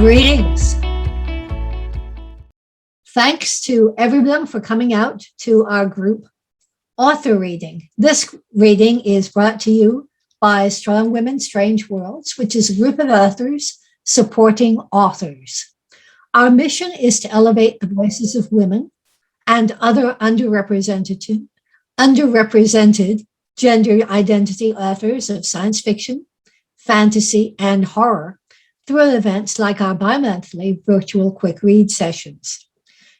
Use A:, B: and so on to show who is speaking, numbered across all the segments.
A: Greetings. Thanks to everyone for coming out to our group author reading. This reading is brought to you by Strong Women, Strange Worlds, which is a group of authors supporting authors. Our mission is to elevate the voices of women and other underrepresented gender identity authors of science fiction, fantasy, and horror through events like our bi-monthly virtual quick read sessions.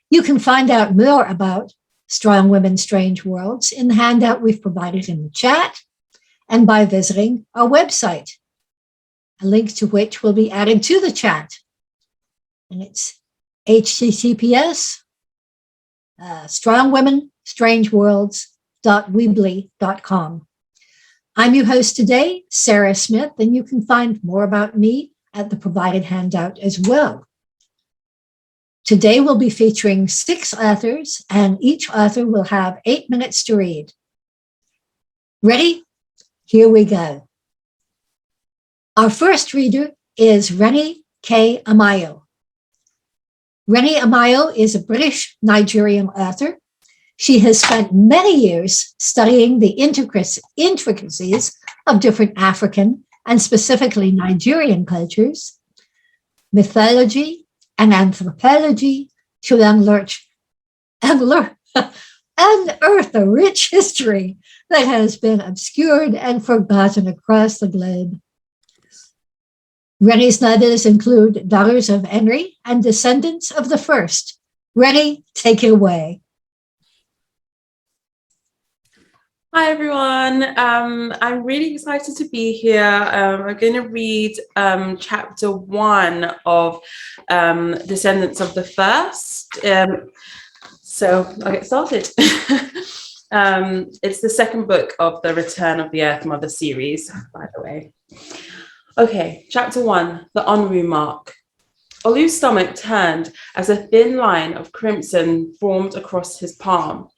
A: You can find out more about Strong Women, Strange Worlds in the handout we've provided in the chat and by visiting our website, a link to which will be added to the chat. And it's https strongwomenstrangeworlds.weebly.com. I'm your host today, Sarah Smith, and you can find more about me at the provided handout as well. Today we'll be featuring 6 authors, and each author will have 8 minutes to read. Ready? Here we go. Our first reader is Reni K. Amayo. Reni Amayo is a British Nigerian author. She has spent many years studying the intricacies of different African and specifically Nigerian cultures, mythology, and anthropology to unearth a rich history that has been obscured and forgotten across the globe. Reni's novels include Daughters of Henry and Descendants of the First. Reni, take it away.
B: Hi, everyone. I'm really excited to be here. I'm going to read chapter 1 of Descendants of the First. So I'll get started. It's the second book of the Return of the Earth Mother series, by the way. Okay, chapter 1, the en route mark. Olu's stomach turned as a thin line of crimson formed across his palm.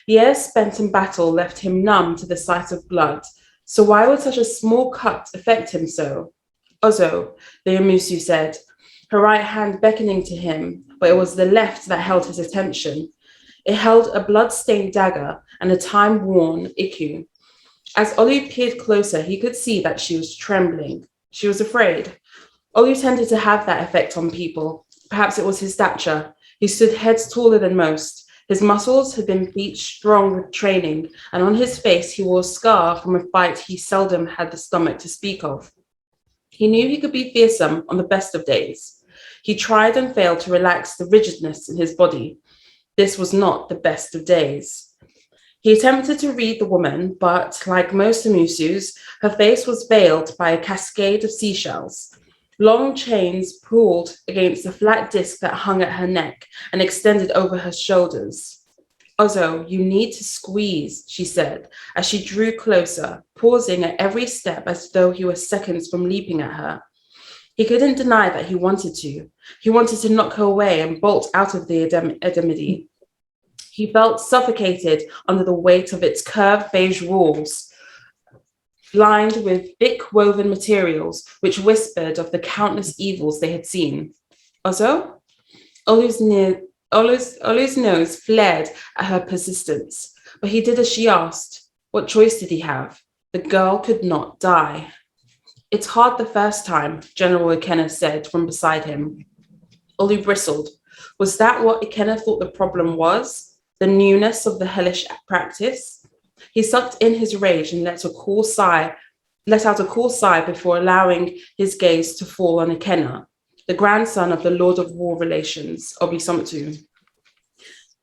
B: Years spent in battle left him numb to the sight of blood. So why would such a small cut affect him so? Ozo, the Yamusu said, her right hand beckoning to him, but it was the left that held his attention. It held a blood-stained dagger and a time-worn iku. As Olu peered closer, he could see that she was trembling. She was afraid. Olu tended to have that effect on people. Perhaps it was his stature. He stood heads taller than most. His muscles had been beat strong with training, and on his face he wore a scar from a fight he seldom had the stomach to speak of. He knew he could be fearsome on the best of days. He tried and failed to relax the rigidness in his body. This was not the best of days. He attempted to read the woman, but like most Amusus, her face was veiled by a cascade of seashells. Long chains pulled against the flat disc that hung at her neck and extended over her shoulders. Ozo, you need to squeeze, she said, as she drew closer, pausing at every step as though he were seconds from leaping at her. He couldn't deny that he wanted to. He wanted to knock her away and bolt out of the edamity. He felt suffocated under the weight of its curved beige walls, lined with thick woven materials which whispered of the countless evils they had seen. Ozo? Olu's nose flared at her persistence, but he did as she asked. What choice did he have? The girl could not die. It's hard the first time, General Ikenna said from beside him. Olu bristled. Was that what Ikenna thought the problem was? The newness of the hellish practice? He sucked in his rage and let out a cool sigh before allowing his gaze to fall on Ikenna, the grandson of the Lord of War Relations, Obi-Somtu.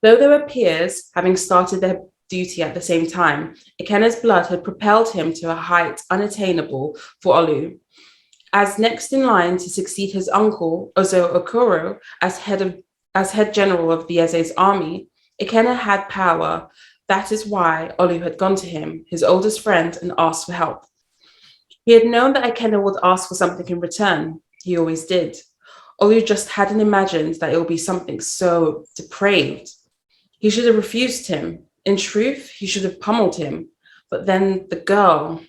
B: Though they were peers, having started their duty at the same time, Ikenna's blood had propelled him to a height unattainable for Olu. As next in line to succeed his uncle, Ozo Okoro, as head general of the Eze's army, Ikenna had power. That is why Olu had gone to him, his oldest friend, and asked for help. He had known that Ikenna would ask for something in return. He always did. Olu just hadn't imagined that it would be something so depraved. He should have refused him. In truth, he should have pummeled him. But then the girl.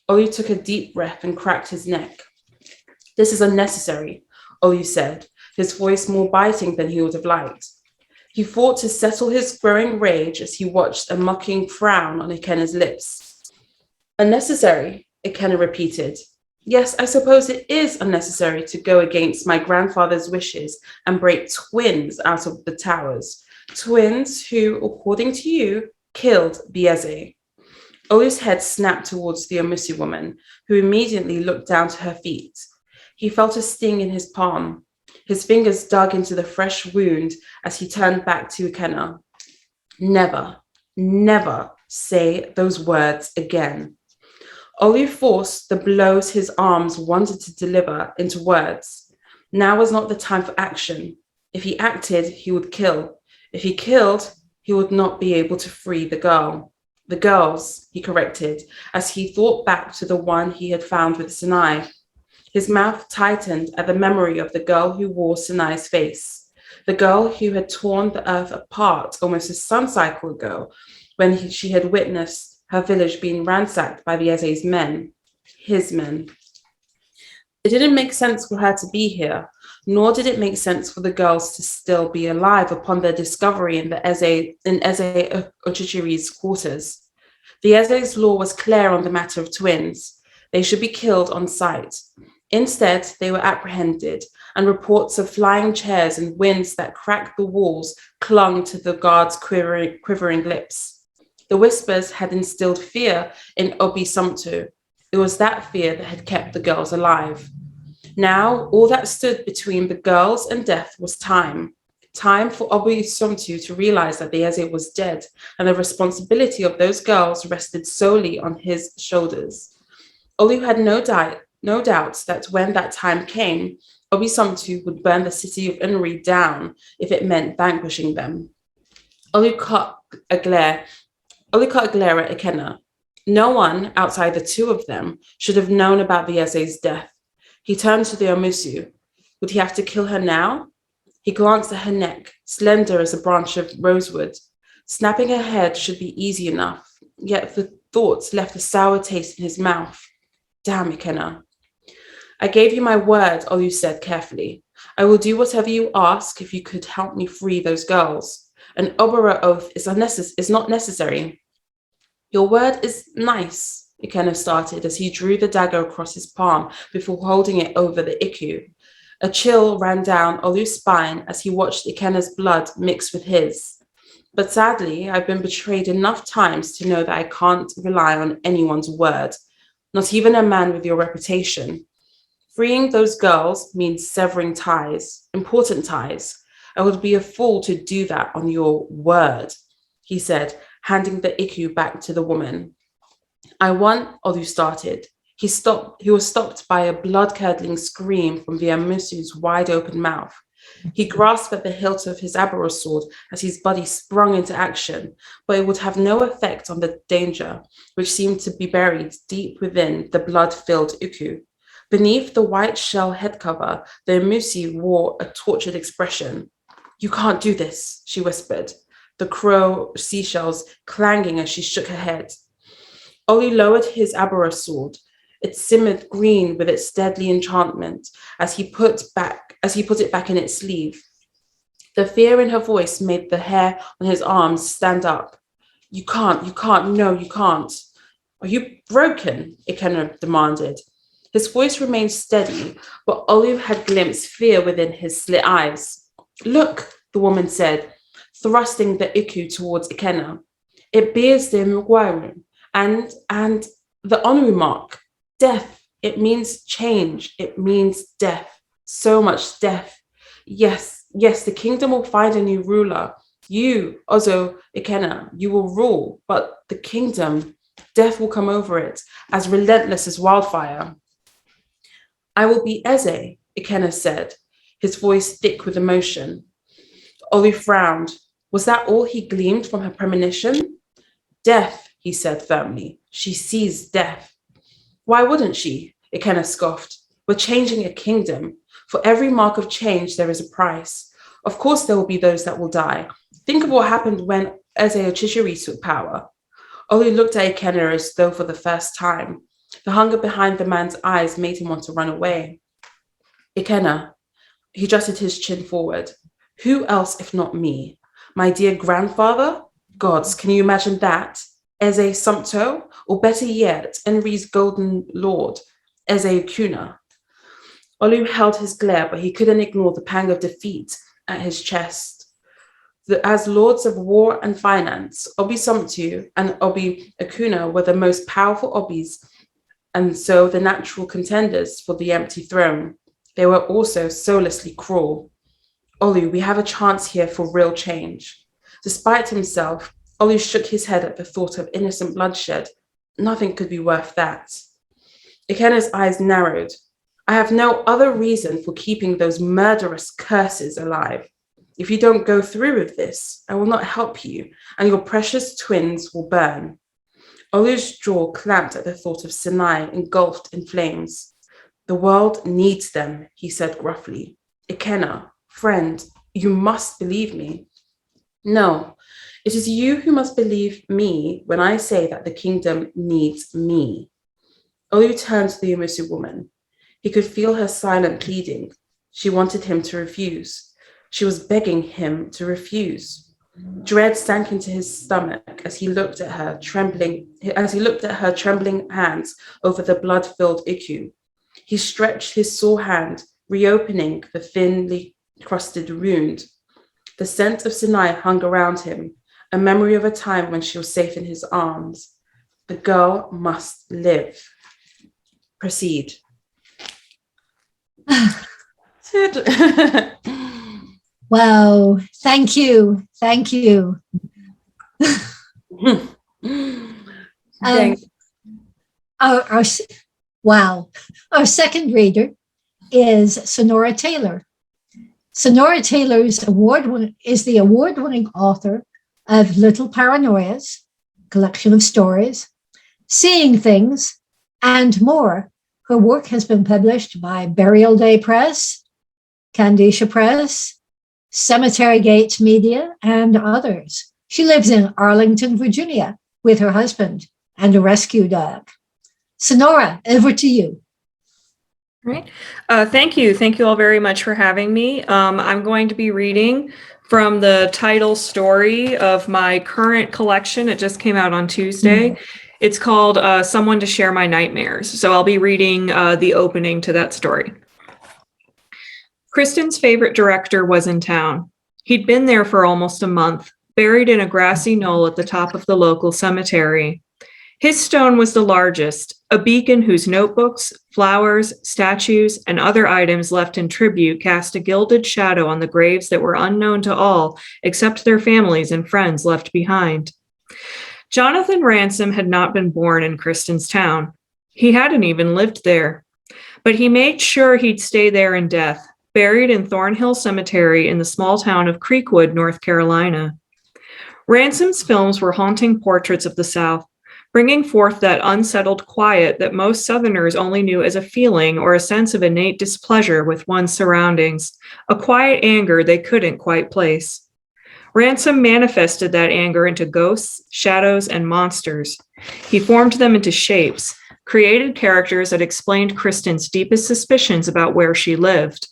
B: Olu took a deep breath and cracked his neck. This is unnecessary. Olu said, his voice more biting than he would have liked. He fought to settle his growing rage as he watched a mocking frown on Ikena's lips. Unnecessary, Ikena repeated. Yes, I suppose it is unnecessary to go against my grandfather's wishes and break twins out of the towers. Twins who, according to you, killed Bieze. Olu's head snapped towards the Omusi woman, who immediately looked down to her feet. He felt a sting in his palm. His fingers dug into the fresh wound as he turned back to Ikena. Never, never say those words again. Olu forced the blows his arms wanted to deliver into words. Now was not the time for action. If he acted, he would kill. If he killed, he would not be able to free the girl. The girls, he corrected, as he thought back to the one he had found with Sinai. His mouth tightened at the memory of the girl who wore Sinai's face, the girl who had torn the earth apart almost a sun cycle ago when she had witnessed her village being ransacked by Bieze's men, his men. It didn't make sense for her to be here, nor did it make sense for the girls to still be alive upon their discovery in Eze Ochichiri's quarters. The Eze's law was clear on the matter of twins. They should be killed on sight. Instead, they were apprehended, and reports of flying chairs and winds that cracked the walls clung to the guards' quivering lips. The whispers had instilled fear in Obi Sumtu. It was that fear that had kept the girls alive. Now, all that stood between the girls and death was time. Time for Obi Sumtu to realize that the Eze was dead, and the responsibility of those girls rested solely on his shoulders. Olu had no doubt that when that time came, Obi Sumtu would burn the city of Unri down if it meant vanquishing them. Olu caught a glare at Ikena. No one outside the two of them should have known about the Eze's death. He turned to the Omusu. Would he have to kill her now? He glanced at her neck, slender as a branch of rosewood. Snapping her head should be easy enough, yet the thoughts left a sour taste in his mouth. Damn, Ikena. I gave you my word, Olu said carefully. I will do whatever you ask if you could help me free those girls. An Obara oath is not necessary. Your word is nice, Ikena started as he drew the dagger across his palm before holding it over the Iku. A chill ran down Olu's spine as he watched Ikena's blood mix with his. But sadly, I've been betrayed enough times to know that I can't rely on anyone's word, not even a man with your reputation. Freeing those girls means severing ties, important ties. I would be a fool to do that on your word, he said, handing the Iku back to the woman. I want, Olu started. He was stopped by a blood-curdling scream from the Amusu's wide-open mouth. He grasped at the hilt of his Aboro sword as his body sprung into action, but it would have no effect on the danger, which seemed to be buried deep within the blood-filled Iku. Beneath the white shell head cover, the Amusi wore a tortured expression. You can't do this, she whispered, the crow seashells clanging as she shook her head. Olu lowered his Aboro sword. It simmered green with its deadly enchantment as he put it back in its sleeve. The fear in her voice made the hair on his arms stand up. You can't, no, you can't. Are you broken? Ikena demanded. His voice remained steady, but Olu had glimpsed fear within his slit eyes. Look, the woman said, thrusting the Iku towards Ikena. It bears the Mugwairu and the Onru mark. Death. It means change. It means death. So much death. Yes, the kingdom will find a new ruler. You, Ozo Ikena, you will rule, but the kingdom, death will come over it, as relentless as wildfire. I will be Eze, Ikena said, his voice thick with emotion. Olu frowned. Was that all he gleamed from her premonition? Death, he said firmly. She sees death. Why wouldn't she? Ikena scoffed. We're changing a kingdom. For every mark of change, there is a price. Of course, there will be those that will die. Think of what happened when Eze Ochichiri took power. Olu looked at Ikena as though for the first time. The hunger behind the man's eyes made him want to run away. Ikena, He jutted his chin forward. Who else if not me? My dear grandfather? Gods, can you imagine that? Eze Sumpto? Or better yet, Enri's golden lord, Eze Kuna. Olu held his glare, but he couldn't ignore the pang of defeat at his chest. As lords of war and finance, Obi Sumptu and Obi Akuna were the most powerful Obis, and so the natural contenders for the empty throne. They were also soullessly cruel. Olu, we have a chance here for real change. Despite himself, Olu shook his head at the thought of innocent bloodshed. Nothing could be worth that. Ikena's eyes narrowed. I have no other reason for keeping those murderous curses alive. If you don't go through with this, I will not help you, and your precious twins will burn. Olu's jaw clamped at the thought of Sinai engulfed in flames. The world needs them, he said gruffly. Ikena, friend, you must believe me. No, it is you who must believe me when I say that the kingdom needs me. Olu turned to the Umusu woman. He could feel her silent pleading. She wanted him to refuse. She was begging him to refuse. Dread sank into his stomach as he looked at her trembling hands over the blood-filled Iku. He stretched his sore hand, reopening the thinly crusted wound. The scent of Sinai hung around him, a memory of a time when she was safe in his arms. The girl must live. Proceed.
A: Wow. Thank you. Thank you.
B: Thanks.
A: Our second reader is Sonora Taylor. Sonora Taylor is the award-winning author of Little Paranoias, collection of stories, Seeing Things, and more. Her work has been published by Burial Day Press, Candisha Press, Cemetery Gate Media, and others. She lives in Arlington, Virginia, with her husband and a rescue dog. Sonora, over to you.
C: All right. Thank you. Thank you all very much for having me. I'm going to be reading from the title story of my current collection. It just came out on Tuesday. It's called Someone to Share My Nightmares. So I'll be reading the opening to that story. Kristen's favorite director was in town. He'd been there for almost a month, buried in a grassy knoll at the top of the local cemetery. His stone was the largest, a beacon whose notebooks, flowers, statues, and other items left in tribute cast a gilded shadow on the graves that were unknown to all except their families and friends left behind. Jonathan Ransom had not been born in Kristen's town. He hadn't even lived there. But he made sure he'd stay there in death, buried in Thornhill Cemetery in the small town of Creekwood, North Carolina. Ransom's films were haunting portraits of the South, bringing forth that unsettled quiet that most Southerners only knew as a feeling or a sense of innate displeasure with one's surroundings, a quiet anger they couldn't quite place. Ransom manifested that anger into ghosts, shadows, and monsters. He formed them into shapes, created characters that explained Kristen's deepest suspicions about where she lived.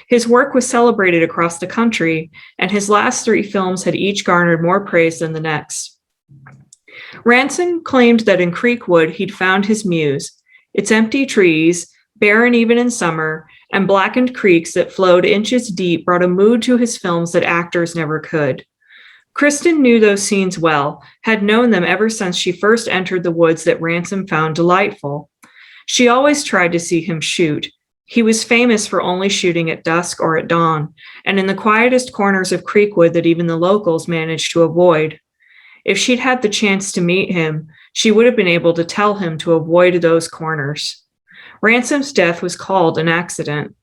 C: His work was celebrated across the country, and his last 3 films had each garnered more praise than the next. Ransom claimed that in Creekwood he'd found his muse, its empty trees, barren even in summer, and blackened creeks that flowed inches deep brought a mood to his films that actors never could. Kristen knew those scenes well, had known them ever since she first entered the woods that Ransom found delightful. She always tried to see him shoot. He was famous for only shooting at dusk or at dawn, and in the quietest corners of Creekwood that even the locals managed to avoid. If she'd had the chance to meet him, she would have been able to tell him to avoid those corners. Ransom's death was called an accident.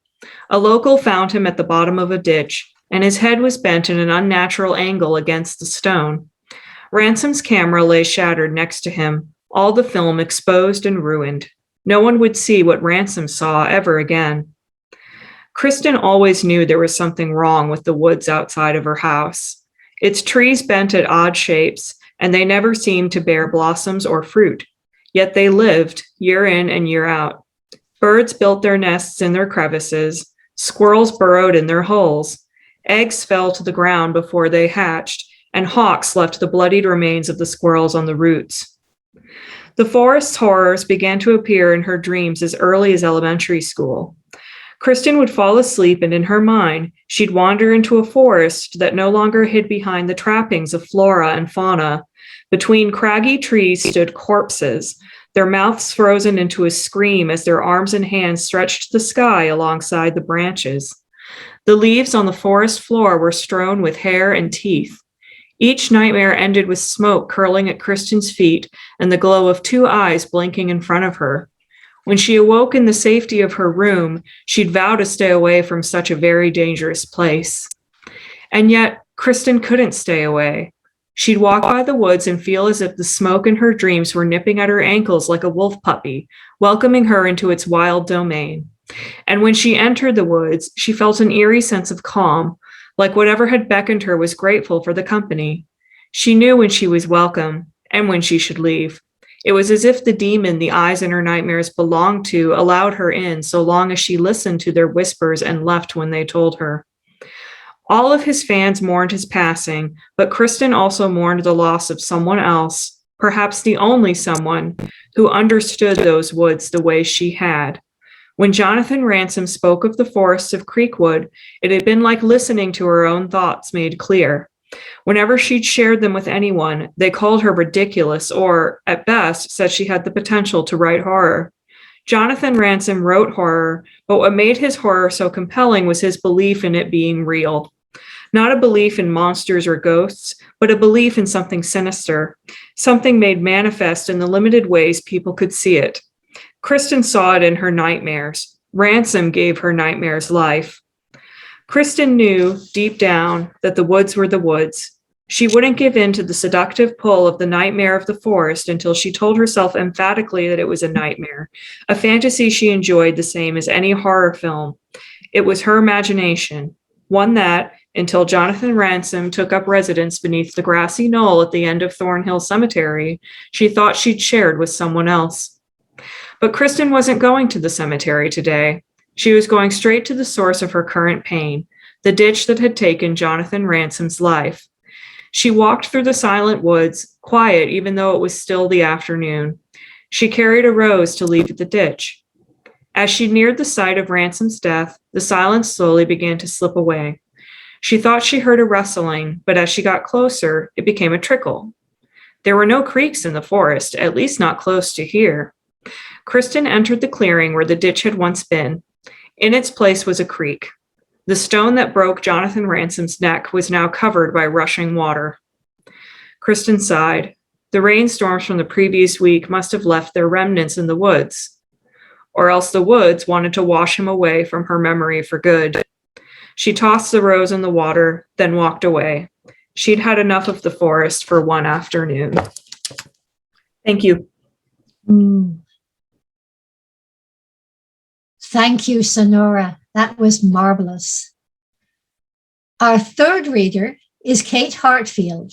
C: A local found him at the bottom of a ditch, and his head was bent in an unnatural angle against the stone. Ransom's camera lay shattered next to him, all the film exposed and ruined. No one would see what Ransom saw ever again. Kristen always knew there was something wrong with the woods outside of her house. Its trees bent at odd shapes, and they never seemed to bear blossoms or fruit. Yet they lived, year in and year out. Birds built their nests in their crevices. Squirrels burrowed in their holes. Eggs fell to the ground before they hatched, and hawks left the bloodied remains of the squirrels on the roots. The forest's horrors began to appear in her dreams as early as elementary school. Kristen would fall asleep, and in her mind, she'd wander into a forest that no longer hid behind the trappings of flora and fauna. Between craggy trees stood corpses, their mouths frozen into a scream as their arms and hands stretched to the sky alongside the branches. The leaves on the forest floor were strewn with hair and teeth. Each nightmare ended with smoke curling at Kristen's feet and the glow of 2 eyes blinking in front of her. When she awoke in the safety of her room, she'd vow to stay away from such a very dangerous place. And yet, Kristen couldn't stay away. She'd walk by the woods and feel as if the smoke in her dreams were nipping at her ankles like a wolf puppy, welcoming her into its wild domain. And when she entered the woods, she felt an eerie sense of calm, like whatever had beckoned her was grateful for the company. She knew when she was welcome and when she should leave. It was as if the demon the eyes in her nightmares belonged to allowed her in so long as she listened to their whispers and left when they told her. All of his fans mourned his passing, but Kristen also mourned the loss of someone else, perhaps the only someone, who understood those woods the way she had. When Jonathan Ransom spoke of the forests of Creekwood, it had been like listening to her own thoughts made clear. Whenever she'd shared them with anyone, they called her ridiculous or, at best, said she had the potential to write horror. Jonathan Ransom wrote horror, but what made his horror so compelling was his belief in it being real. Not a belief in monsters or ghosts, but a belief in something sinister, something made manifest in the limited ways people could see it. Kristen saw it in her nightmares. Ransom gave her nightmares life. Kristen knew, deep down, that the woods were the woods. She wouldn't give in to the seductive pull of the nightmare of the forest until she told herself emphatically that it was a nightmare, a fantasy she enjoyed the same as any horror film. It was her imagination, one that, until Jonathan Ransom took up residence beneath the grassy knoll at the end of Thornhill Cemetery, she thought she'd shared with someone else. But Kristen wasn't going to the cemetery today. She was going straight to the source of her current pain, the ditch that had taken Jonathan Ransom's life. She walked through the silent woods, quiet even though it was still the afternoon. She carried a rose to leave at the ditch. As she neared the site of Ransom's death, the silence slowly began to slip away. She thought she heard a rustling, but as she got closer, it became a trickle. There were no creeks in the forest, at least not close to here. Kristen entered the clearing where the ditch had once been. In its place was a creek. The stone that broke Jonathan Ransom's neck was now covered by rushing water. Kristen sighed. The rainstorms from the previous week must have left their remnants in the woods. Or else the woods wanted to wash him away from her memory for good. She tossed the rose in the water, then walked away. She'd had enough of the forest for one afternoon. Thank you.
A: Thank you, Sonora. That was marvelous. Our third reader is Kate Heartfield.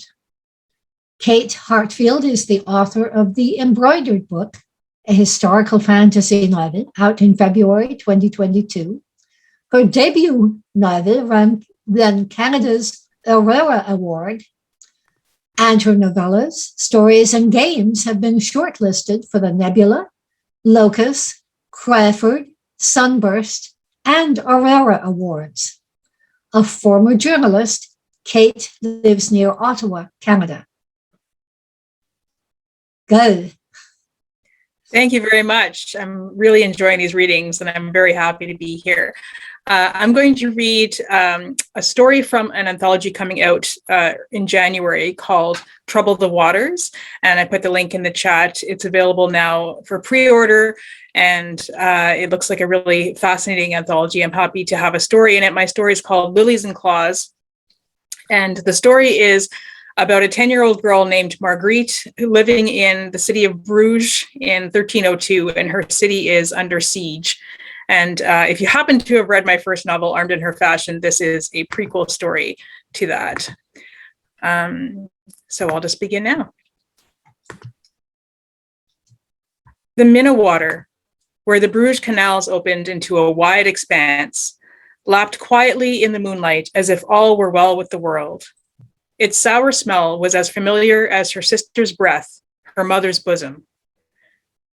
A: Kate Heartfield is the author of The Embroidered Book, a historical fantasy novel out in February 2022. Her debut novel won Canada's Aurora Award, and her novellas, stories, and games have been shortlisted for the Nebula, Locus, Crawford, Sunburst, and Aurora Awards. A former journalist, Kate lives near Ottawa, Canada. Go.
D: Thank you very much. I'm really enjoying these readings and I'm very happy to be here. I'm going to read a story from an anthology coming out in January called Trouble the Waters, and I put the link in the chat. It's available now for pre-order, and it looks like a really fascinating anthology. I'm happy to have a story in it. My story is called Lilies and Claws, and the story is about a 10-year-old girl named Marguerite living in the city of Bruges in 1302, and her city is under siege. And if you happen to have read my first novel, Armed in Her Fashion, this is a prequel story to that. So I'll just begin now. The Minnewater, where the Bruges canals opened into a wide expanse, lapped quietly in the moonlight as if all were well with the world. Its sour smell was as familiar as her sister's breath, her mother's bosom.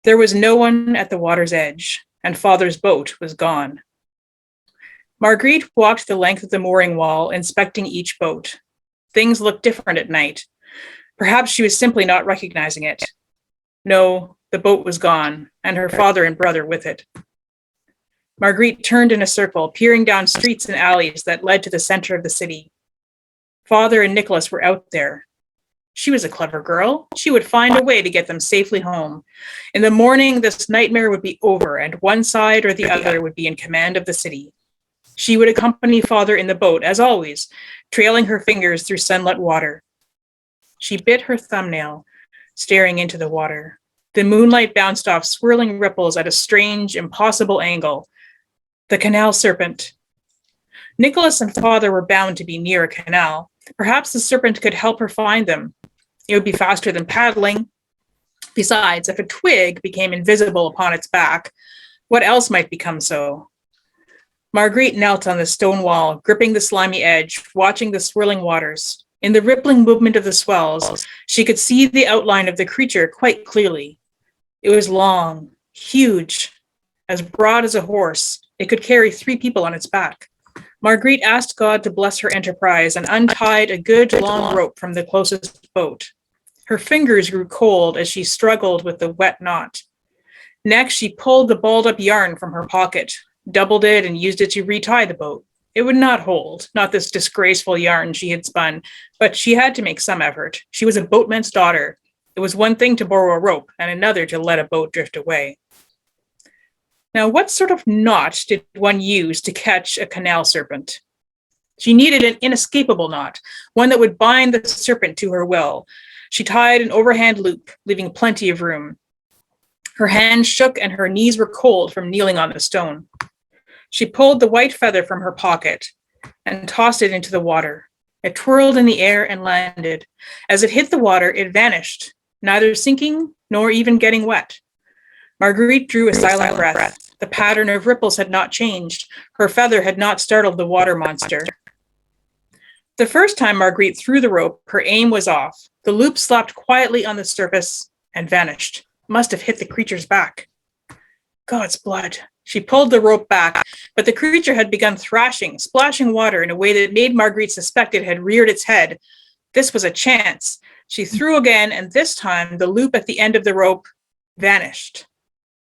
D: There was no one at the water's edge, and father's boat was gone. Marguerite walked the length of the mooring wall, inspecting each boat. Things looked different at night. Perhaps she was simply not recognizing it. No, the boat was gone, and her father and brother with it. Marguerite turned in a circle, peering down streets and alleys that led to the center of the city. Father and Nicholas were out there. She was a clever girl. She would find a way to get them safely home. In the morning, this nightmare would be over, and one side or the other would be in command of the city. She would accompany father in the boat, as always, trailing her fingers through sunlit water. She bit her thumbnail, staring into the water. The moonlight bounced off swirling ripples at a strange, impossible angle. The canal serpent. Nicholas and father were bound to be near a canal. Perhaps the serpent could help her find them. It would be faster than paddling. Besides, if a twig became invisible upon its back, what else might become so? Marguerite knelt on the stone wall, gripping the slimy edge, watching the swirling waters. In the rippling movement of the swells, she could see the outline of the creature quite clearly. It was long, huge, as broad as a horse. It could carry 3 people on its back. Marguerite asked God to bless her enterprise and untied a good long rope from the closest boat. Her fingers grew cold as she struggled with the wet knot. Next, she pulled the balled up yarn from her pocket, doubled it, and used it to retie the boat. It would not hold, not this disgraceful yarn she had spun, but she had to make some effort. She was a boatman's daughter. It was one thing to borrow a rope and another to let a boat drift away. Now, what sort of knot did one use to catch a canal serpent? She needed an inescapable knot, one that would bind the serpent to her will. She tied an overhand loop, leaving plenty of room. Her hands shook and her knees were cold from kneeling on the stone. She pulled the white feather from her pocket and tossed it into the water. It twirled in the air and landed. As it hit the water, it vanished, neither sinking nor even getting wet. Marguerite drew a silent breath. The pattern of ripples had not changed. Her feather had not startled the water monster. The first time Marguerite threw the rope, her aim was off. The loop slapped quietly on the surface and vanished. Must have hit the creature's back. God's blood. She pulled the rope back, but the creature had begun thrashing, splashing water in a way that made Marguerite suspect it had reared its head. This was a chance. She threw again, and this time the loop at the end of the rope vanished.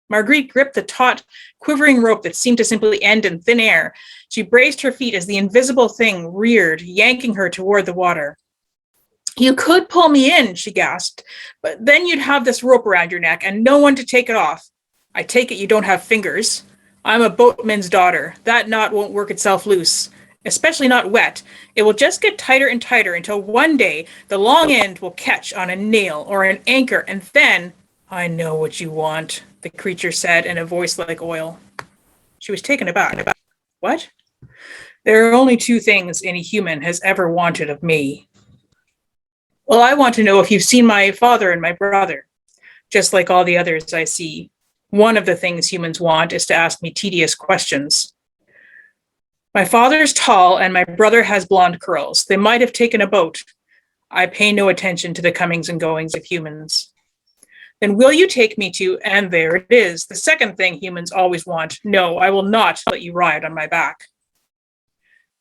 D: Marguerite gripped the taut, quivering rope that seemed to simply end in thin air. She braced her feet as the invisible thing reared, yanking her toward the water. "You could pull me in," she gasped, "but then you'd have this rope around your neck and no one to take it off. I take it you don't have fingers. I'm a boatman's daughter. That knot won't work itself loose, especially not wet. It will just get tighter and tighter until one day the long end will catch on a nail or an anchor, and then—" "I know what you want," the creature said in a voice like oil. She was taken aback. "What?" "There are only 2 things any human has ever wanted of me." "Well, I want to know if you've seen my father and my brother. Just like all the others I see. One of the things humans want is to ask me tedious questions. My father's tall and my brother has blonde curls. They might have taken a boat. I pay no attention to the comings and goings of humans." "Then will you take me to—" and there it is, the second thing humans always want. "No, I will not let you ride on my back."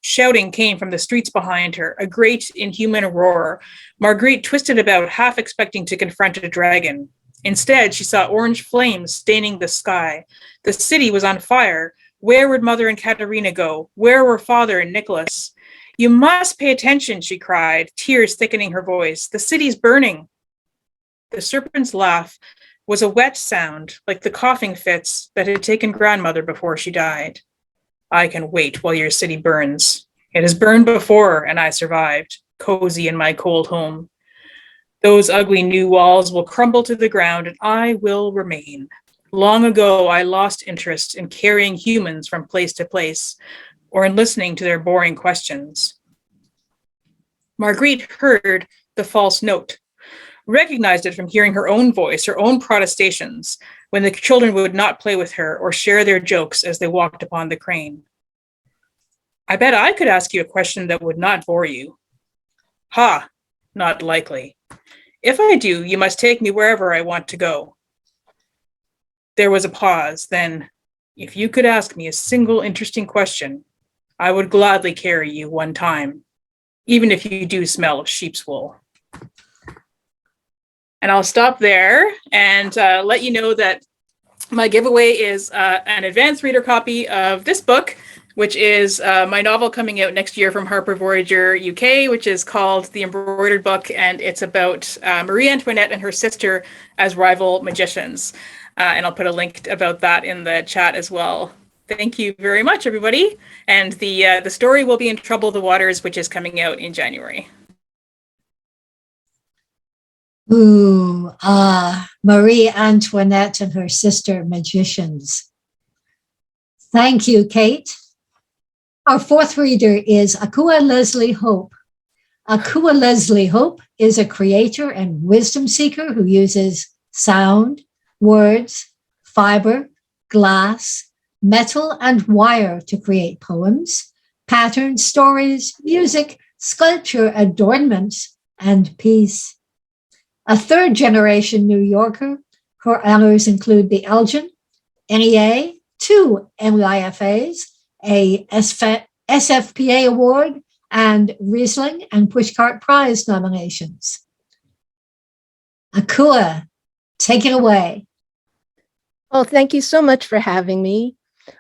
D: Shouting came from the streets behind her, a great inhuman roar. Marguerite twisted about, half expecting to confront a dragon. Instead, she saw orange flames staining the sky. The city was on fire. Where would Mother and Katerina go? Where were Father and Nicholas? "You must pay attention," she cried, tears thickening her voice. "The city's burning." The serpent's laugh was a wet sound, like the coughing fits that had taken grandmother before she died. "I can wait while your city burns. It has burned before, and I survived, cozy in my cold home. Those ugly new walls will crumble to the ground, and I will remain. Long ago, I lost interest in carrying humans from place to place, or in listening to their boring questions." Marguerite heard the false note, recognized it from hearing her own voice, her own protestations, when the children would not play with her or share their jokes as they walked upon the crane. I bet I could ask you a question that would not bore you. Ha, not likely. If I do, you must take me wherever I want to go. There was a pause. Then, if you could ask me a single interesting question, I would gladly carry you one time, even if you do smell of sheep's wool. And I'll stop there and let you know that my giveaway is an advanced reader copy of this book, which is my novel coming out next year from Harper Voyager UK, which is called The Embroidered Book, and it's about Marie Antoinette and her sister as rival magicians. And I'll put a link about that in the chat as well. Thank you very much, everybody. And the story will be In Trouble the Waters, which is coming out in January.
A: Ooh, Marie Antoinette and her sister magicians. Thank you, Kate. Our fourth reader is Akua Lezli Hope. Akua Lezli Hope is a creator and wisdom seeker who uses sound, words, fiber, glass, metal, and wire to create poems, patterns, stories, music, sculpture, adornments, and peace. A third-generation New Yorker, her honors include the Elgin, NEA, 2 MIFAs, a SFPA award, and Riesling and Pushcart Prize nominations. Akua, take it away.
E: Well, thank you so much for having me.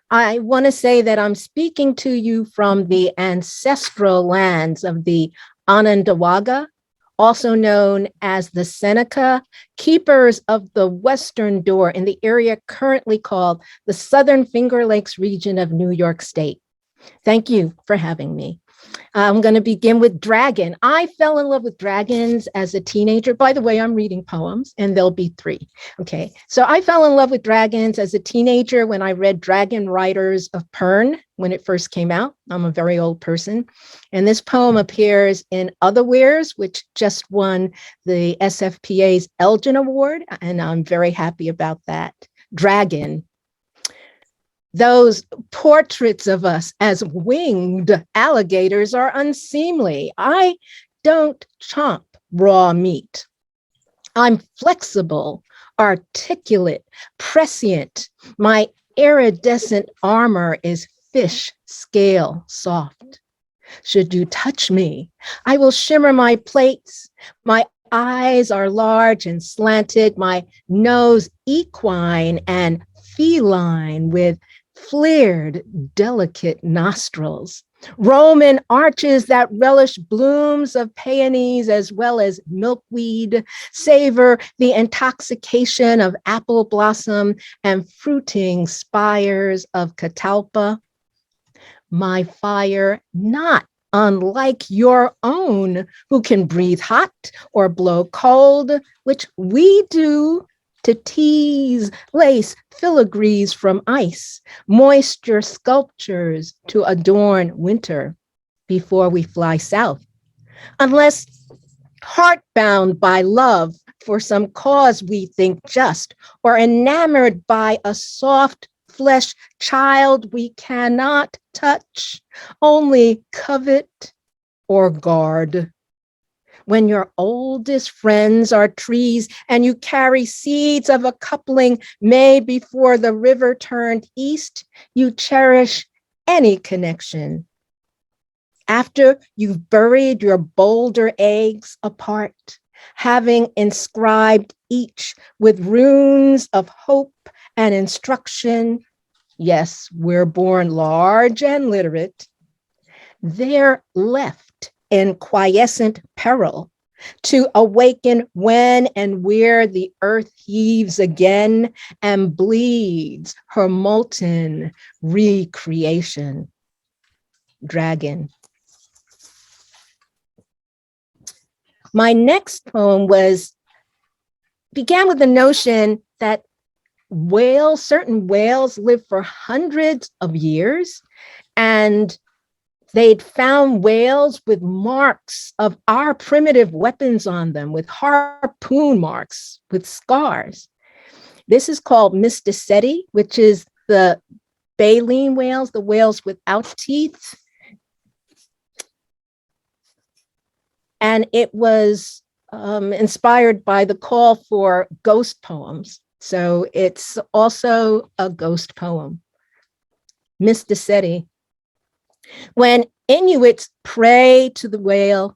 E: I want to say that I'm speaking to you from the ancestral lands of the Onondaga, also known as the Seneca, keepers of the Western Door in the area currently called the Southern Finger Lakes region of New York State. Thank you for having me. I'm going to begin with Dragon. I fell in love with dragons as a teenager. By the way, I'm reading poems, and there'll be 3. Okay, so I fell in love with dragons as a teenager when I read Dragon Riders of Pern when it first came out. I'm a very old person. And this poem appears in Otherwares, which just won the SFPA's Elgin Award, and I'm very happy about that. Dragon. Those portraits of us as winged alligators are unseemly. I don't chomp raw meat. I'm flexible, articulate, prescient. My iridescent armor is fish scale soft. Should you touch me, I will shimmer my plates. My eyes are large and slanted, my nose equine and feline with flared, delicate nostrils, Roman arches that relish blooms of peonies as well as milkweed, savor the intoxication of apple blossom and fruiting spires of catalpa. My fire not unlike your own, who can breathe hot or blow cold, which we do to tease lace filigrees from ice, moisture sculptures to adorn winter before we fly south. Unless heartbound by love for some cause we think just, or enamored by a soft flesh child we cannot touch, only covet or guard. When your oldest friends are trees and you carry seeds of a coupling made before the river turned east, you cherish any connection. After you've buried your bolder eggs apart, having inscribed each with runes of hope and instruction, yes, we're born large and literate, they're left in quiescent peril to awaken when and where the earth heaves again and bleeds her molten recreation. Dragon. My next poem began with the notion that certain whales live for hundreds of years, and they'd found whales with marks of our primitive weapons on them, with harpoon marks, with scars. This is called Mysticeti, which is the baleen whales, the whales without teeth. And it was inspired by the call for ghost poems. So it's also a ghost poem. Mysticeti. When Inuits pray to the whale,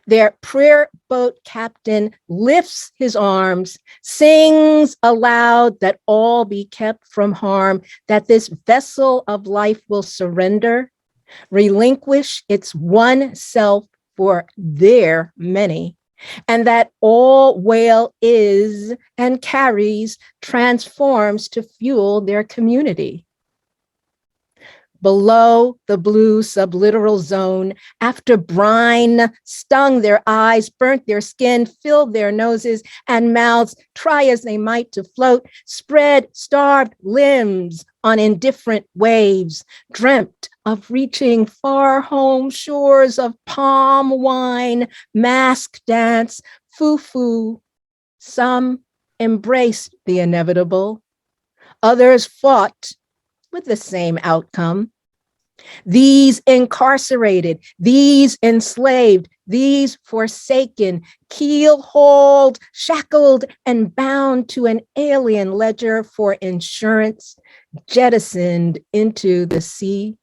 E: their prayer boat captain lifts his arms, sings aloud that all be kept from harm, that this vessel of life will surrender, relinquish its one self for their many, and that all whale is and carries transforms to fuel their community. Below the blue sublittoral zone, after brine stung their eyes, burnt their skin, filled their noses and mouths, try as they might to float, spread starved limbs on indifferent waves, dreamt of reaching far home shores of palm wine, mask dance, foo-foo. Some embraced the inevitable, others fought with the same outcome. These incarcerated, these enslaved, these forsaken, keel-hauled, shackled, and bound to an alien ledger for insurance, jettisoned into the sea.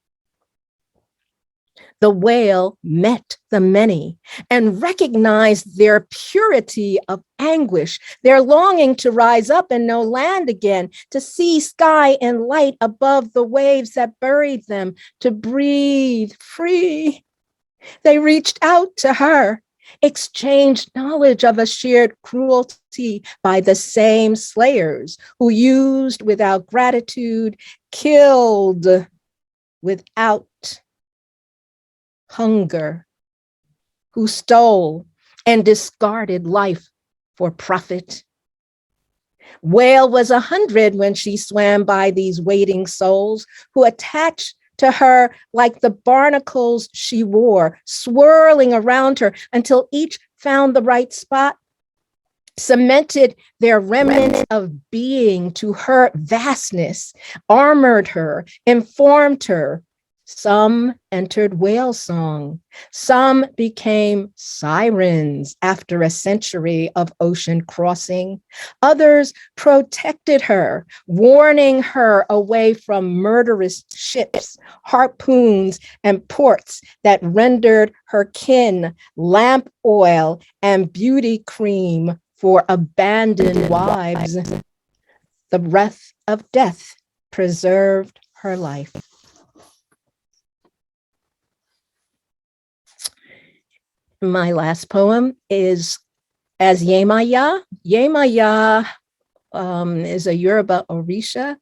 E: The whale met the many and recognized their purity of anguish, their longing to rise up and know land again, to see sky and light above the waves that buried them, to breathe free. They reached out to her, exchanged knowledge of a shared cruelty by the same slayers who used without gratitude, killed without hunger, who stole and discarded life for profit. Whale was 100 when she swam by these waiting souls who attached to her like the barnacles she wore, swirling around her until each found the right spot, cemented their remnant of being to her vastness, armored her, informed her. Some entered whale song. Some became sirens after a century of ocean crossing. Others protected her, warning her away from murderous ships, harpoons, and ports that rendered her kin lamp oil and beauty cream for abandoned wives. The breath of death preserved her life. My last poem is as Yemaya. Yemaya is a Yoruba Orisha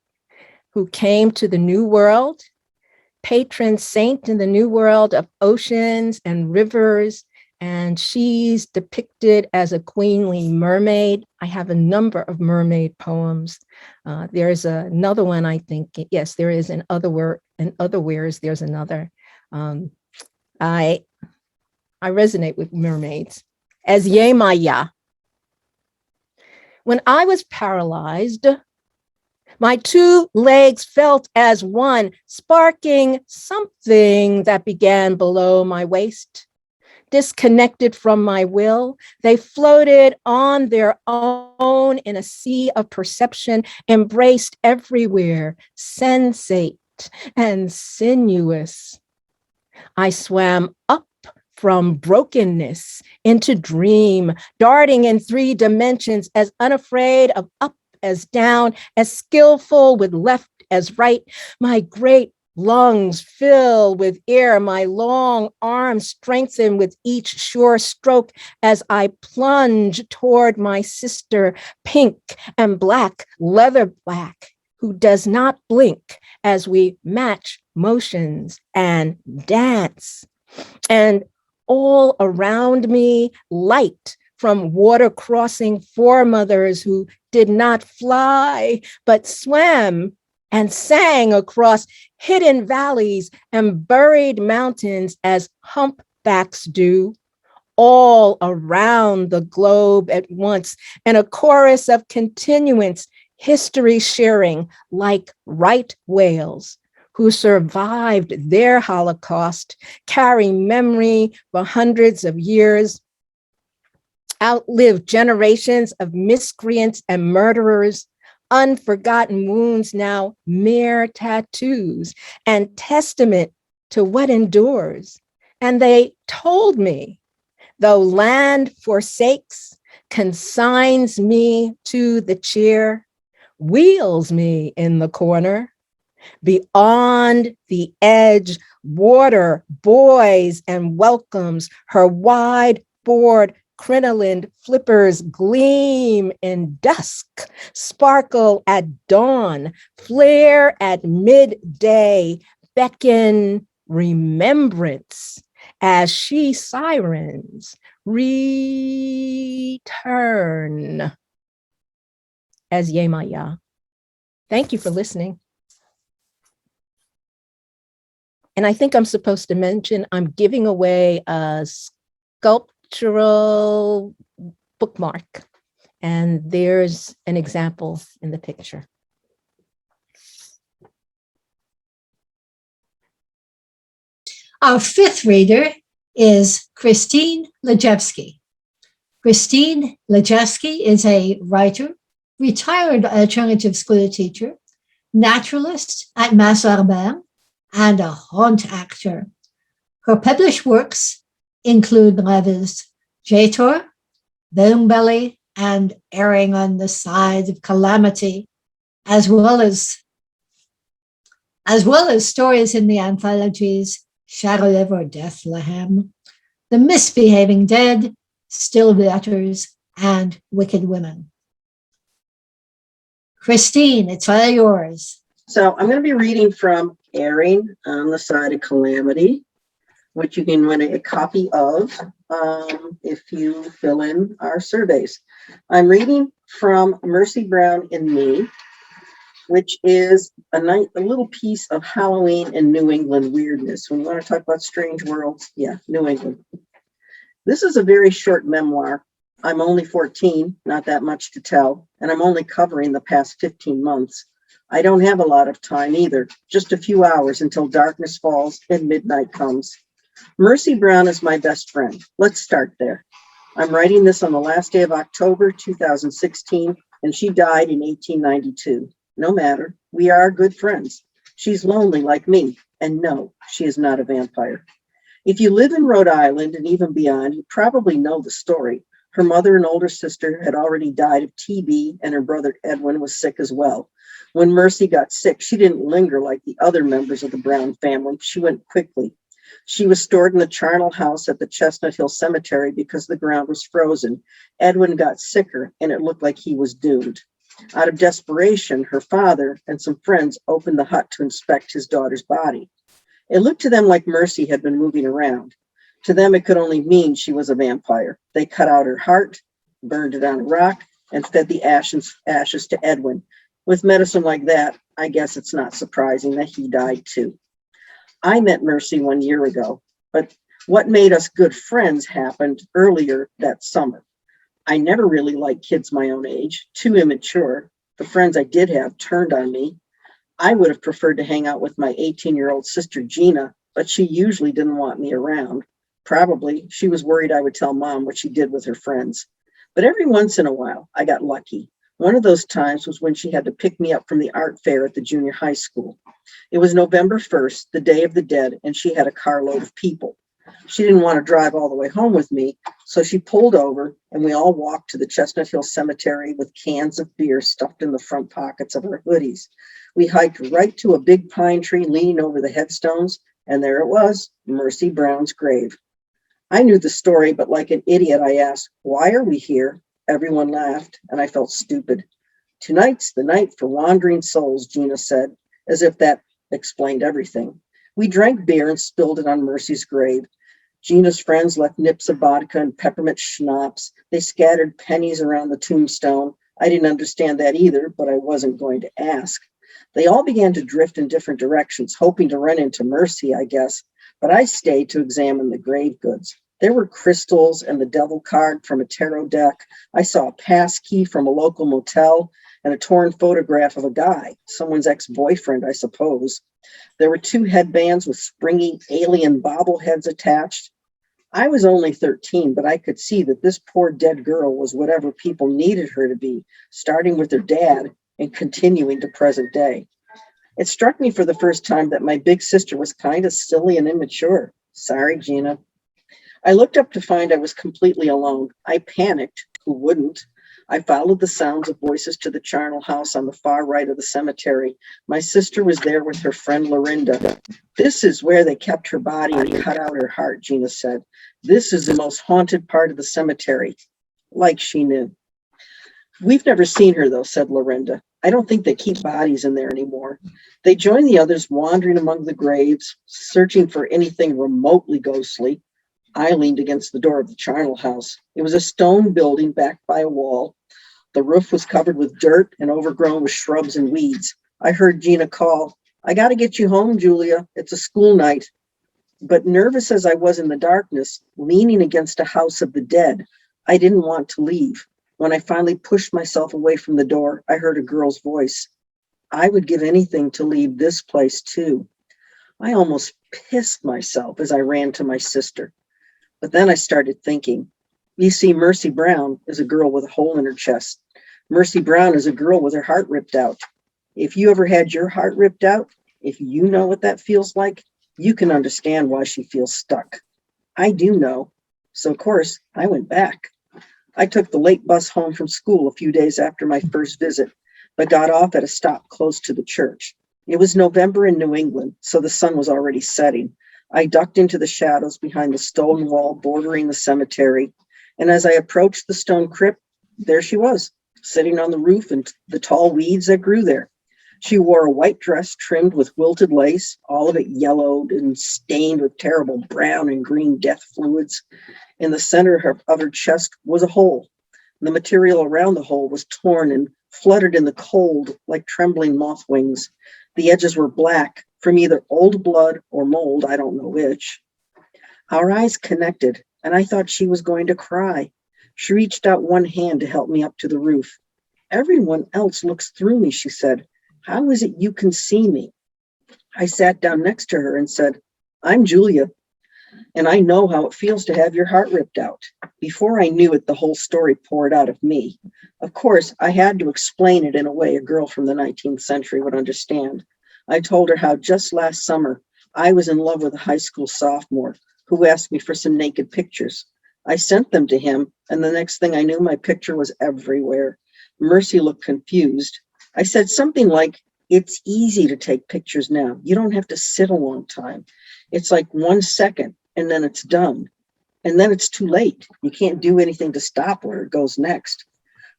E: who came to the New World, patron saint in the New World of oceans and rivers, and she's depicted as a queenly mermaid. I have a number of mermaid poems. There's another one, I think. Yes, there is in Otherwheres, there's another. I resonate with mermaids. As Yemaya. When I was paralyzed, my two legs felt as one, sparking something that began below my waist. Disconnected from my will, they floated on their own in a sea of perception, embraced everywhere, sensate and sinuous. I swam up from brokenness into dream, darting in 3 dimensions, as unafraid of up as down, as skillful with left as right. My great lungs fill with air, my long arms strengthen with each sure stroke as I plunge toward my sister, pink and black, leather black, who does not blink as we match motions and dance. And all around me, light from water crossing foremothers who did not fly, but swam and sang across hidden valleys and buried mountains as humpbacks do, all around the globe at once, in a chorus of continuance, history sharing like right whales who survived their Holocaust, carry memory for hundreds of years, outlived generations of miscreants and murderers, unforgotten wounds now mere tattoos and testament to what endures. And they told me, though land forsakes, consigns me to the chair, wheels me in the corner, beyond the edge, water buoys and welcomes her wide board crinoline flippers gleam in dusk, sparkle at dawn, flare at midday, beckon remembrance as she sirens return. As Yemaya. Thank you for listening. And I think I'm supposed to mention I'm giving away a sculptural bookmark. And there's an example in the picture.
A: Our fifth reader is Christine Lajewski. Christine Lajewski is a writer, retired alternative school teacher, naturalist at Mass Arbor, and a haunt actor. Her published works include novels Jator, Bone Belly, and Erring on the Side of Calamity, as well as stories in the anthologies Shadow Over Bethlehem, The Misbehaving Dead, Still Letters, and Wicked Women. Christine, it's all yours.
F: So I'm going to be reading from Erring on the Side of Calamity, which you can win a copy of if you fill in our surveys. I'm reading from Mercy Brown and Me, which is a little piece of Halloween and New England weirdness. When you want to talk about strange worlds, yeah, New England. This is a very short memoir. I'm only 14, not that much to tell, and I'm only covering the past 15 months. I don't have a lot of time either, just a few hours until darkness falls and midnight comes. Mercy Brown is my best friend. Let's start there. I'm writing this on the last day of October 2016, and she died in 1892. No matter, we are good friends. She's lonely like me, and no, she is not a vampire. If you live in Rhode Island and even beyond, you probably know the story. Her mother and older sister had already died of TB, and her brother Edwin was sick as well. When Mercy got sick, she didn't linger like the other members of the Brown family. She went quickly. She was stored in the charnel house at the Chestnut Hill Cemetery because the ground was frozen. Edwin got sicker, and it looked like he was doomed. Out of desperation, her father and some friends opened the hut to inspect his daughter's body. It looked to them like Mercy had been moving around. To them, it could only mean she was a vampire. They cut out her heart, burned it on a rock, and fed the ashes to Edwin. With medicine like that, I guess it's not surprising that he died too. I met Mercy 1 year ago, but what made us good friends happened earlier that summer. I never really liked kids my own age, too immature. The friends I did have turned on me. I would have preferred to hang out with my 18-year-old sister Gina, but she usually didn't want me around. Probably she was worried I would tell Mom what she did with her friends. But every once in a while, I got lucky. One of those times was when she had to pick me up from the art fair at the junior high school. It was November 1st, the Day of the Dead, and she had a carload of people. She didn't want to drive all the way home with me, so she pulled over and we all walked to the Chestnut Hill Cemetery with cans of beer stuffed in the front pockets of our hoodies. We hiked right to a big pine tree leaning over the headstones, and there it was, Mercy Brown's grave. I knew the story, but like an idiot, I asked, "Why are we here?" Everyone laughed, and I felt stupid. "Tonight's the night for wandering souls," Gina said, as if that explained everything. We drank beer and spilled it on Mercy's grave. Gina's friends left nips of vodka and peppermint schnapps. They scattered pennies around the tombstone. I didn't understand that either, but I wasn't going to ask. They all began to drift in different directions, hoping to run into Mercy, I guess, but I stayed to examine the grave goods. There were crystals and the devil card from a tarot deck. I saw a pass key from a local motel and a torn photograph of a guy, someone's ex-boyfriend, I suppose. There were 2 headbands with springy alien bobbleheads attached. I was only 13, but I could see that this poor dead girl was whatever people needed her to be, starting with her dad and continuing to present day. It struck me for the first time that my big sister was kind of silly and immature. Sorry, Gina. I looked up to find I was completely alone. I panicked. Who wouldn't? I followed the sounds of voices to the charnel house on the far right of the cemetery. My sister was there with her friend Lorinda. This is where they kept her body and cut out her heart, Gina said. This is the most haunted part of the cemetery. Like she knew. We've never seen her, though, said Lorinda. I don't think they keep bodies in there anymore. They joined the others wandering among the graves, searching for anything remotely ghostly. I leaned against the door of the charnel house. It was a stone building backed by a wall. The roof was covered with dirt and overgrown with shrubs and weeds. I heard Gina call, I got to get you home, Julia. It's a school night. But nervous as I was in the darkness, leaning against a house of the dead, I didn't want to leave. When I finally pushed myself away from the door, I heard a girl's voice. I would give anything to leave this place too. I almost pissed myself as I ran to my sister. But then I started thinking, you see, Mercy Brown is a girl with a hole in her chest. Mercy Brown is a girl with her heart ripped out. If you ever had your heart ripped out, if you know what that feels like, you can understand why she feels stuck. I do know. So, of course, I went back. I took the late bus home from school a few days after my first visit, but got off at a stop close to the church. It was November in New England, so the sun was already setting. I ducked into the shadows behind the stone wall bordering the cemetery, and as I approached the stone crypt, there she was, sitting on the roof and the tall weeds that grew there. She wore a white dress trimmed with wilted lace, all of it yellowed and stained with terrible brown and green death fluids. In the center of her chest was a hole. The material around the hole was torn and fluttered in the cold like trembling moth wings. The edges were black from either old blood or mold, I don't know which. Our eyes connected, and I thought she was going to cry. She reached out one hand to help me up to the roof. Everyone else looks through me, she said. How is it you can see me? I sat down next to her and said, I'm Julia, and I know how it feels to have your heart ripped out. Before I knew it, the whole story poured out of me. Of course, I had to explain it in a way a girl from the 19th century would understand. I told her how just last summer, I was in love with a high school sophomore who asked me for some naked pictures. I sent them to him, and the next thing I knew, my picture was everywhere. Mercy looked confused. I said something like, it's easy to take pictures now. You don't have to sit a long time. It's like 1 second, and then it's done. And then it's too late. You can't do anything to stop where it goes next.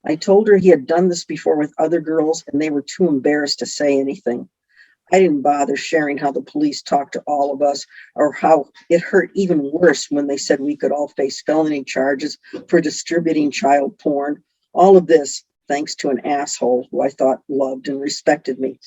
F: I told her he had done this before with other girls, and they were too embarrassed to say anything. I didn't bother sharing how the police talked to all of us, or how it hurt even worse when they said we could all face felony charges for distributing child porn. All of this thanks to an asshole who I thought loved and respected me.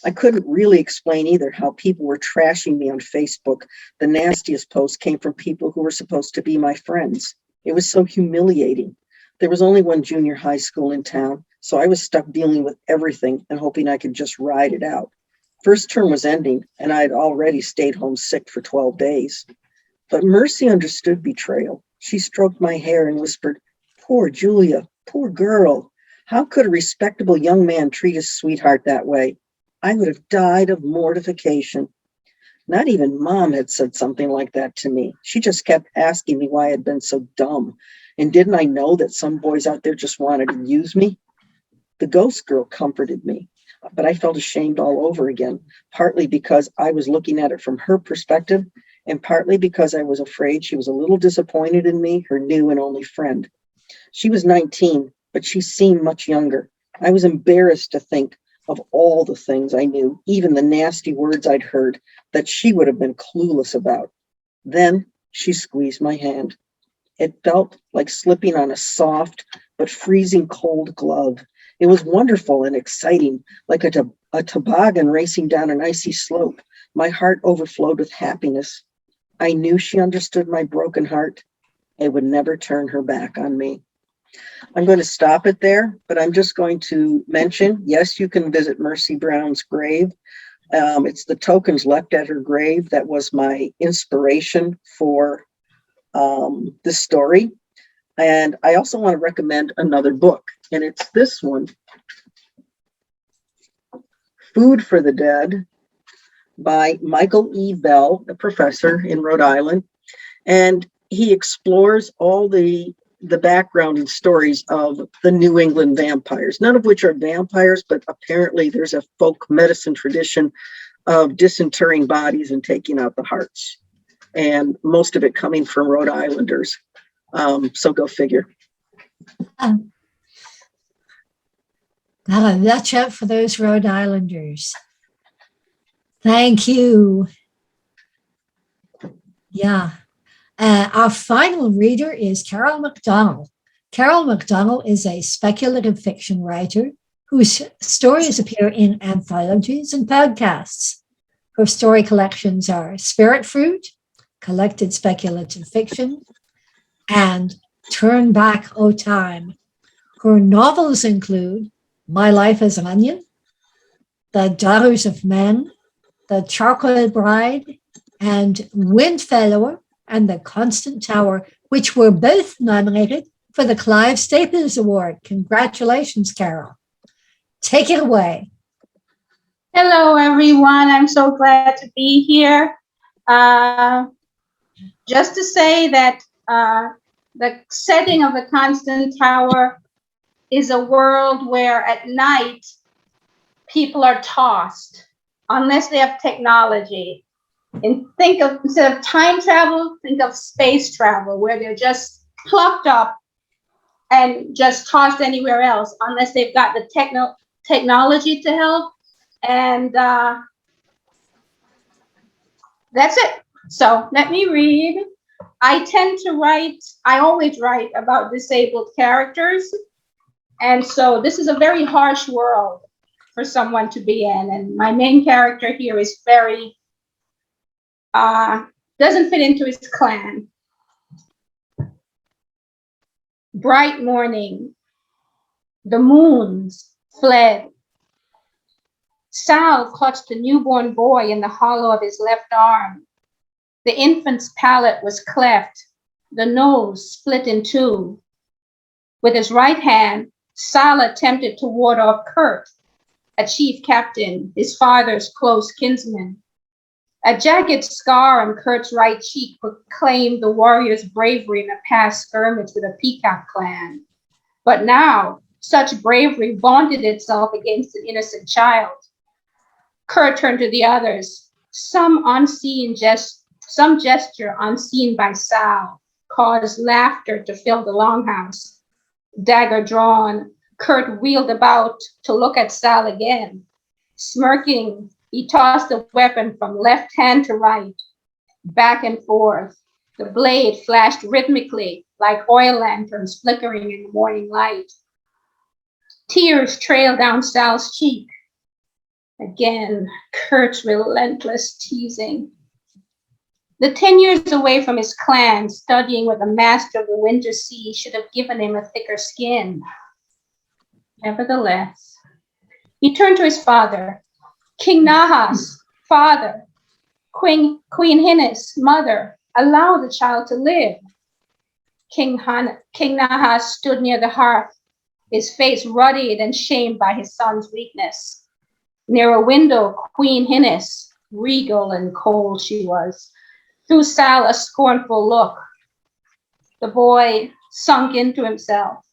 F: I couldn't really explain either how people were trashing me on Facebook. The nastiest posts came from people who were supposed to be my friends. It was so humiliating. There was only one junior high school in town, so I was stuck dealing with everything and hoping I could just ride it out. First term was ending, and I had already stayed home sick for 12 days. But Mercy understood betrayal. She stroked my hair and whispered, poor Julia, poor girl. How could a respectable young man treat his sweetheart that way? I would have died of mortification. Not even Mom had said something like that to me. She just kept asking me why I had been so dumb. And didn't I know that some boys out there just wanted to use me? The ghost girl comforted me, but I felt ashamed all over again, partly because I was looking at it from her perspective, and partly because I was afraid she was a little disappointed in me, her new and only friend. She was 19, but she seemed much younger. I was embarrassed to think of all the things I knew, even the nasty words I'd heard, that she would have been clueless about. Then she squeezed my hand. It felt like slipping on a soft but freezing cold glove. It was wonderful and exciting, like a toboggan racing down an icy slope. My heart overflowed with happiness. I knew she understood my broken heart and would never turn her back on me. I'm going to stop it there, but I'm just going to mention, yes, you can visit Mercy Brown's grave. It's the tokens left at her grave that was my inspiration for this story. And I also want to recommend another book, and it's this one, Food for the Dead, by Michael E. Bell, a professor in Rhode Island. And he explores all the background and stories of the New England vampires, none of which are vampires, but apparently there's a folk medicine tradition of disinterring bodies and taking out the hearts. And most of it coming from Rhode Islanders. So go figure.
A: Gotta watch out for those Rhode Islanders. Thank you. Yeah. Our final reader is Carol McDonnell. Carol McDonnell is a speculative fiction writer whose stories appear in anthologies and podcasts. Her story collections are Spirit Fruit, Collected Speculative Fiction, and Turn Back, O Time. Her novels include My Life as an Onion, The Daughters of Men, The Charcoal Bride, and Windfellower and The Constant Tower, which were both nominated for the Clive Staples Award. Congratulations, Carol. Take it away.
G: Hello, everyone. I'm so glad to be here. Just to say that the setting of The Constant Tower is a world where at night people are tossed unless they have technology. And think of, instead of time travel, think of space travel, where they're just plucked up and just tossed anywhere else unless they've got the technology to help. And that's it. So let me read. I always write about disabled characters. And so this is a very harsh world for someone to be in. And my main character here is very, doesn't fit into his clan. Bright morning, the moons fled. Sal clutched a newborn boy in the hollow of his left arm. The infant's palate was cleft, the nose split in two. With his right hand, Sal attempted to ward off Kurt, a chief captain, his father's close kinsman. A jagged scar on Kurt's right cheek proclaimed the warrior's bravery in a past skirmish with a Peacock clan. But now, such bravery vaunted itself against an innocent child. Kurt turned to the others. Some gesture unseen by Sal caused laughter to fill the longhouse. Dagger drawn, Kurt wheeled about to look at Sal again. Smirking, he tossed the weapon from left hand to right, back and forth. The blade flashed rhythmically like oil lanterns flickering in the morning light. Tears trailed down Sal's cheek. Again, Kurt's relentless teasing. The 10 years away from his clan, studying with the master of the winter sea should have given him a thicker skin. Nevertheless, he turned to his father. King Nahas, father. Queen Hinnis, mother. Allow the child to live. King Nahas stood near the hearth, his face ruddied and shamed by his son's weakness. Near a window, Queen Hinnis, regal and cold she was, threw Sal a scornful look. The boy sunk into himself.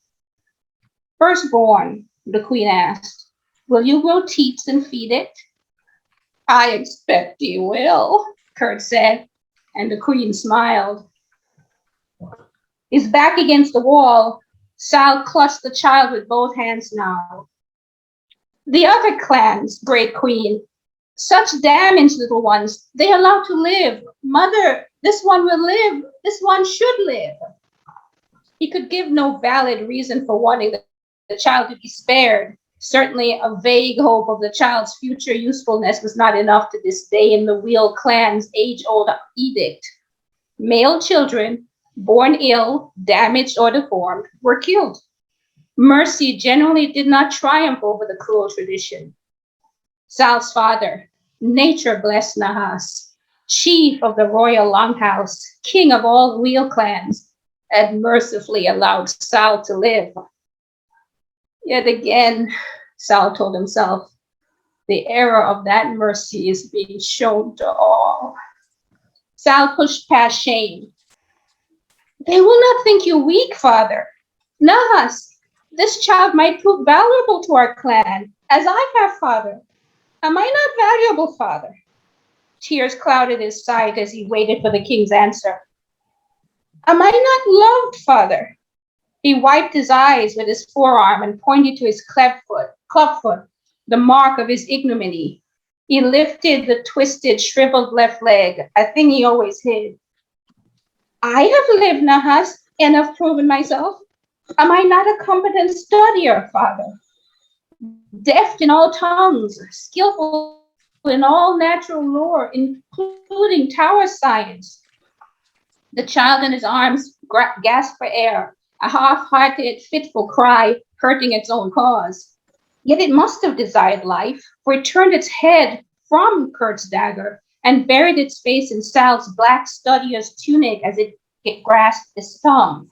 G: Firstborn, the queen asked, will you grow teats and feed it? I expect you will, Kurt said, and the queen smiled. His back against the wall, Sal clutched the child with both hands now. The other clans, great queen, such damaged little ones, they allow to live. Mother, this one will live. This one should live. He could give no valid reason for wanting the child to be spared. Certainly a vague hope of the child's future usefulness was not enough to disdain the Wheel clan's age-old edict. Male children, born ill, damaged, or deformed, were killed. Mercy generally did not triumph over the cruel tradition. Sal's father, nature blessed Nahas. chief of the royal longhouse, king of all wheel clans, had mercifully allowed Sal to live. Yet again, Sal told himself, the error of that mercy is being shown to all. Sal pushed past shame. They will not think you weak, father. Nahas, this child might prove valuable to our clan, as I have, father. Am I not valuable, father? Tears clouded his sight as he waited for the king's answer. Am I not loved, father? He wiped his eyes with his forearm and pointed to his clubfoot, the mark of his ignominy. He lifted the twisted, shriveled left leg, a thing he always hid. I have lived, Nahas, and have proven myself. Am I not a competent studier, father? Deft in all tongues, skillful in all natural lore, including tower science. The child in his arms gasped for air, a half-hearted, fitful cry, hurting its own cause. Yet it must have desired life, for it turned its head from Kurt's dagger and buried its face in Sal's black studier's tunic as it grasped his thumb.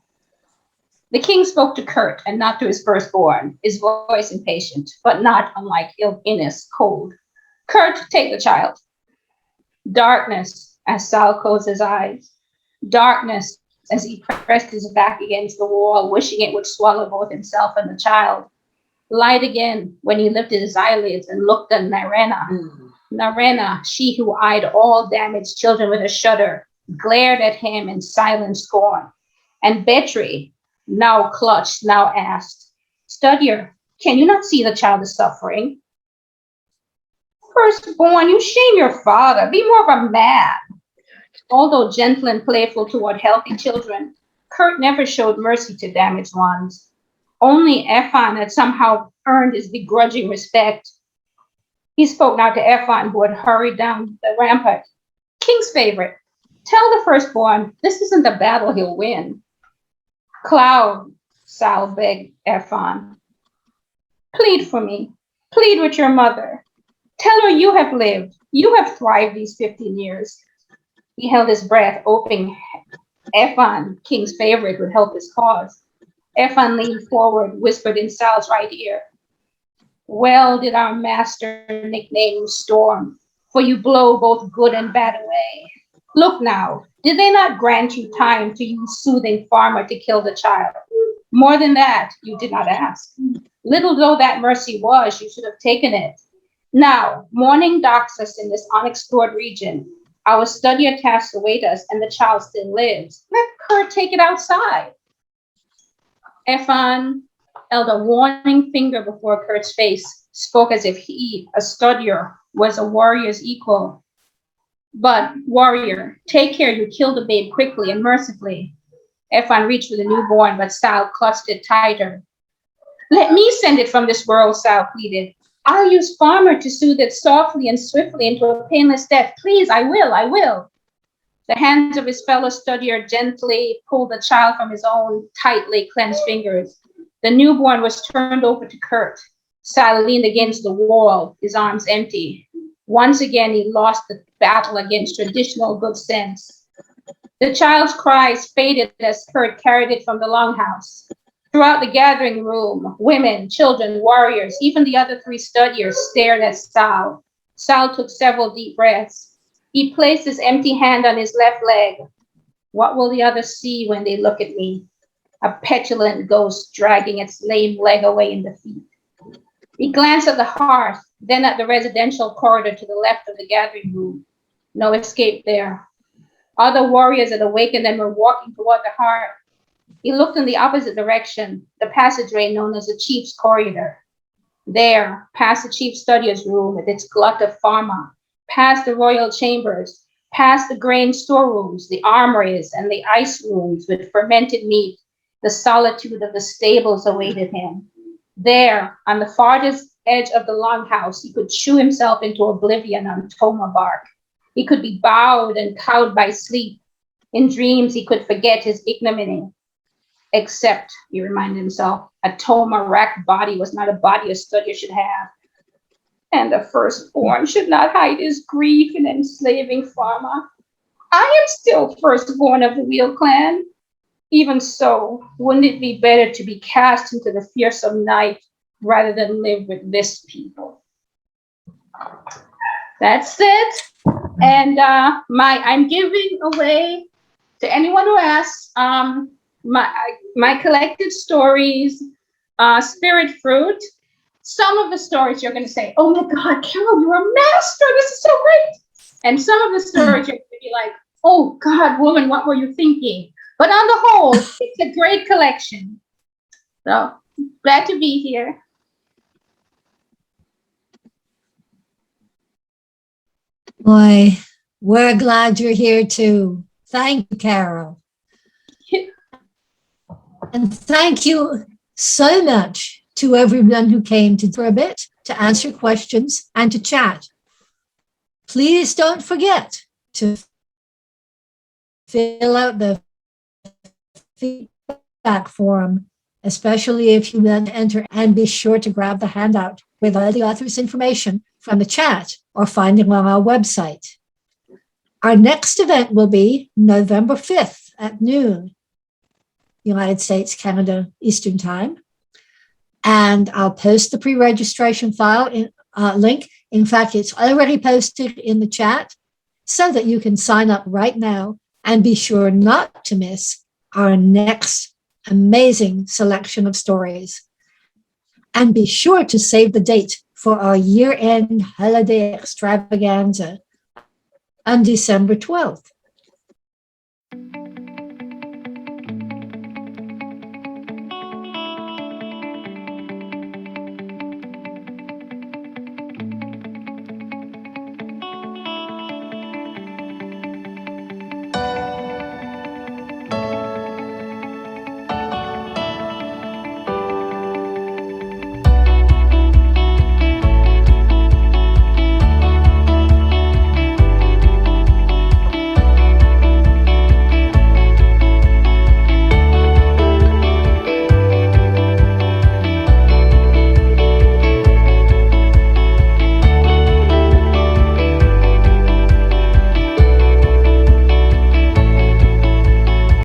G: The king spoke to Kurt and not to his firstborn, his voice impatient, but not unlike Innis, cold. Kurt, take the child. Darkness, as Sal closed his eyes. Darkness, as he pressed his back against the wall, wishing it would swallow both himself and the child. Light again when he lifted his eyelids and looked at Narena. Narena, she who eyed all damaged children with a shudder, glared at him in silent scorn. And Betri, now clutched, now asked, Studier, can you not see the child is suffering? Firstborn, you shame your father. Be more of a man. Although gentle and playful toward healthy children, Kurt never showed mercy to damaged ones. Only Ephon had somehow earned his begrudging respect. He spoke now to Ephon, who had hurried down the rampart. King's favorite, tell the firstborn this isn't a battle he'll win. Cloud, Sal begged Ephon. Plead for me. Plead with your mother. Tell her you have lived. You have thrived these 15 years. He held his breath, hoping Ephon, King's favorite, would help his cause. Ephon leaned forward, whispered in Sal's right ear. Well did our master nickname you Storm, for you blow both good and bad away. Look now, did they not grant you time to use soothing farmer to kill the child? More than that, you did not ask. Little though that mercy was, you should have taken it. Now, morning docks us in this unexplored region. Our studier tasks await us, and the child still lives. Let Kurt take it outside. Ephon held a warning finger before Kurt's face, spoke as if he, a studier, was a warrior's equal. But, warrior, take care you kill the babe quickly and mercifully. Ephon reached for the newborn, but Sal clutched it tighter. Let me send it from this world, Sal pleaded. I'll use Farmer to soothe it softly and swiftly into a painless death. Please, I will. The hands of his fellow studier gently pulled the child from his own tightly clenched fingers. The newborn was turned over to Kurt. Sal leaned against the wall, his arms empty. Once again, he lost the battle against traditional good sense. The child's cries faded as Kurt carried it from the longhouse. Throughout the gathering room, women, children, warriors, even the other 3 studiers stared at Sal. Sal took several deep breaths. He placed his empty hand on his left leg. What will the others see when they look at me? A petulant ghost dragging its lame leg away in defeat. He glanced at the hearth, then at the residential corridor to the left of the gathering room. No escape there. Other warriors had awakened and were walking toward the hearth. He looked in the opposite direction, the passageway known as the chief's corridor. There, past the chief studier's room with its glut of pharma, past the royal chambers, past the grain storerooms, the armories, and the ice rooms with fermented meat, the solitude of the stables awaited him. There, on the farthest edge of the longhouse, he could chew himself into oblivion on toma bark. He could be bowed and cowed by sleep. In dreams, he could forget his ignominy. Except, he reminded himself, a toma-racked body was not a body a studier should have. and the firstborn should not hide his grief in enslaving farmer. I am still firstborn of the Wheel clan. Even so, wouldn't it be better to be cast into the fearsome night rather than live with this people? That's it. And I'm giving away to anyone who asks my collected stories, Spirit Fruit. Some of the stories you're going to say, "Oh my God, Carol, you're a master. This is so great." And some of the stories you're going to be like, "Oh God, woman, what were you thinking?" But on the whole, it's a great collection. So glad to be here.
A: Boy, we're glad you're here too. Thank you, Carol. And thank you so much to everyone who came for a bit to answer questions and to chat. Please don't forget to fill out the feedback form, especially if you then enter, and be sure to grab the handout with all the author's information from the chat or find it on our website. Our next event will be November 5th at noon, United States, Canada, Eastern Time. And I'll post the pre-registration file link. In fact, it's already posted in the chat so that you can sign up right now and be sure not to miss our next amazing selection of stories. And be sure to save the date for our year-end holiday extravaganza on December 12th.